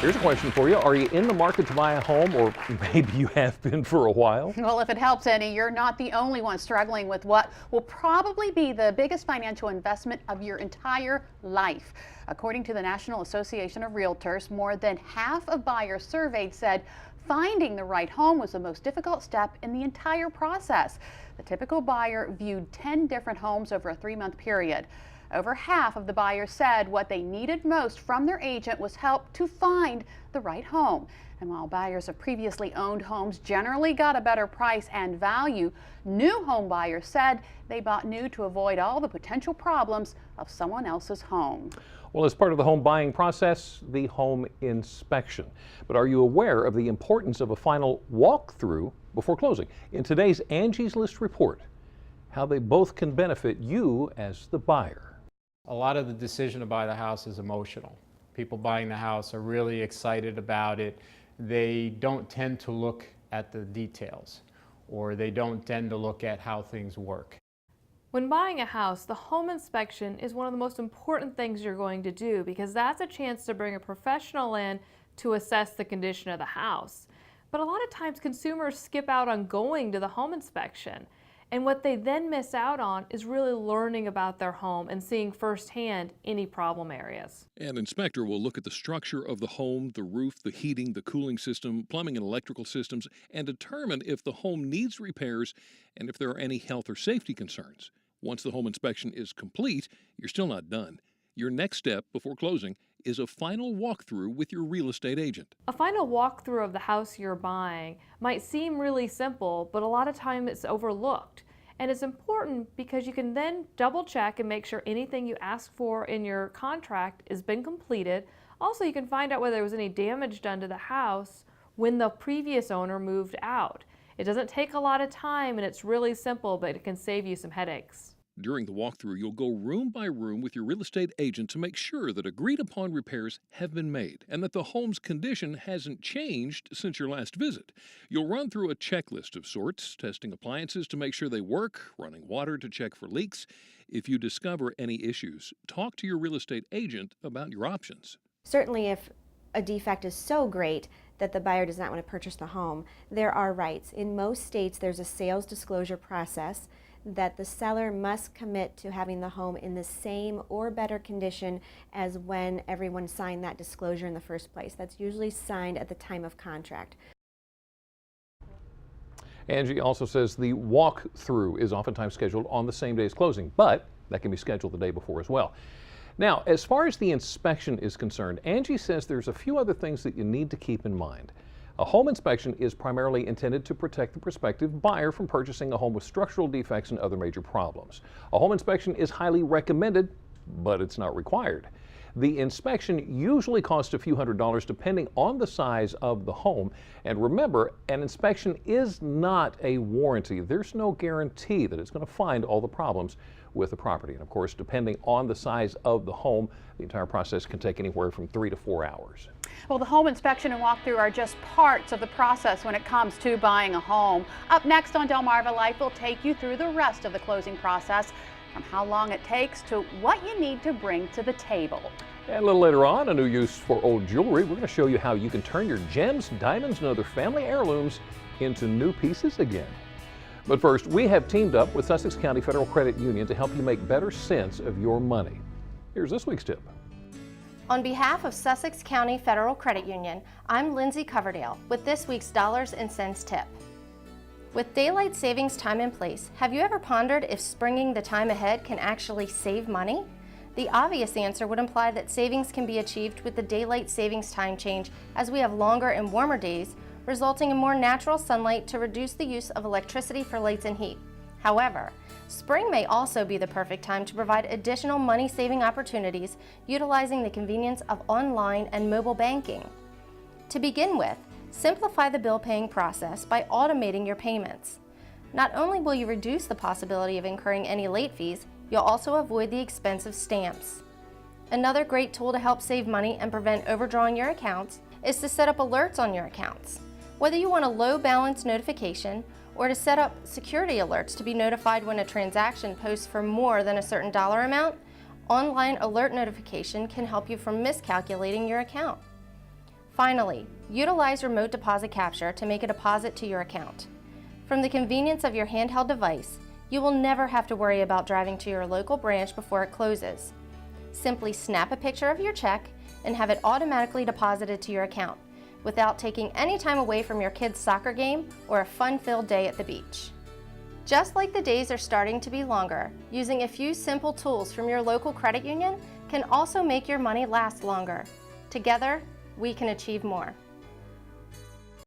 Here's a question for you. Are you in the market to buy a home, or maybe you have been for a while? Well, if it helps any, you're not the only one struggling with what will probably be the biggest financial investment of your entire life. According to the National Association of Realtors, more than half of buyers surveyed said finding the right home was the most difficult step in the entire process. The typical buyer viewed 10 different homes over a 3-month period. Over half of the buyers said what they needed most from their agent was help to find the right home. And while buyers of previously owned homes generally got a better price and value, new home buyers said they bought new to avoid all the potential problems of someone else's home. Well, as part of the home buying process, the home inspection. But are you aware of the importance of a final walkthrough before closing? In today's Angie's List report, how they both can benefit you as the buyer. A lot of the decision to buy the house is emotional. People buying the house are really excited about it. They don't tend to look at the details, or they don't tend to look at how things work. When buying a house, the home inspection is one of the most important things you're going to do, because that's a chance to bring a professional in to assess the condition of the house. But a lot of times consumers skip out on going to the home inspection. And what they then miss out on is really learning about their home and seeing firsthand any problem areas. An inspector will look at the structure of the home, the roof, the heating, the cooling system, plumbing and electrical systems, and determine if the home needs repairs and if there are any health or safety concerns. Once the home inspection is complete, you're still not done. Your next step before closing is a final walkthrough with your real estate agent. A final walkthrough of the house you're buying might seem really simple, but a lot of time it's overlooked. And it's important because you can then double check and make sure anything you ask for in your contract has been completed. Also, you can find out whether there was any damage done to the house when the previous owner moved out. It doesn't take a lot of time and it's really simple, but it can save you some headaches. During the walkthrough, you'll go room by room with your real estate agent to make sure that agreed upon repairs have been made and that the home's condition hasn't changed since your last visit. You'll run through a checklist of sorts, testing appliances to make sure they work, running water to check for leaks. If you discover any issues, talk to your real estate agent about your options. Certainly, if a defect is so great that the buyer does not want to purchase the home, there are rights. In most states, there's a sales disclosure process that the seller must commit to having the home in the same or better condition as when everyone signed that disclosure in the first place. That's usually signed at the time of contract. Angie also says the walkthrough is oftentimes scheduled on the same day as closing, but that can be scheduled the day before as well. Now, as far as the inspection is concerned, Angie says there's a few other things that you need to keep in mind. A home inspection is primarily intended to protect the prospective buyer from purchasing a home with structural defects and other major problems. A home inspection is highly recommended, but it's not required. The inspection usually costs a few $100s depending on the size of the home. And remember, an inspection is not a warranty. There's no guarantee that it's going to find all the problems with the property. And of course, depending on the size of the home, the entire process can take anywhere from 3 to 4 hours. Well, the home inspection and walkthrough are just parts of the process when it comes to buying a home. Up next on Delmarva Life, we'll take you through the rest of the closing process, from how long it takes to what you need to bring to the table. And a little later on, a new use for old jewelry. We're going to show you how you can turn your gems, diamonds, and other family heirlooms into new pieces again. But first, we have teamed up with Sussex County Federal Credit Union to help you make better sense of your money. Here's this week's tip. On behalf of Sussex County Federal Credit Union, I'm Lindsay Coverdale with this week's Dollars and Cents tip. With daylight savings time in place, have you ever pondered if springing the time ahead can actually save money? The obvious answer would imply that savings can be achieved with the daylight savings time change, as we have longer and warmer days, resulting in more natural sunlight to reduce the use of electricity for lights and heat. However, spring may also be the perfect time to provide additional money-saving opportunities utilizing the convenience of online and mobile banking. To begin with, simplify the bill-paying process by automating your payments. Not only will you reduce the possibility of incurring any late fees, you'll also avoid the expense of stamps. Another great tool to help save money and prevent overdrawing your accounts is to set up alerts on your accounts. Whether you want a low balance notification or to set up security alerts to be notified when a transaction posts for more than a certain dollar amount, online alert notification can help you from miscalculating your account. Finally, utilize remote deposit capture to make a deposit to your account. From the convenience of your handheld device, you will never have to worry about driving to your local branch before it closes. Simply snap a picture of your check and have it automatically deposited to your account without taking any time away from your kid's soccer game or a fun-filled day at the beach. Just like the days are starting to be longer, using a few simple tools from your local credit union can also make your money last longer. Together, we can achieve more.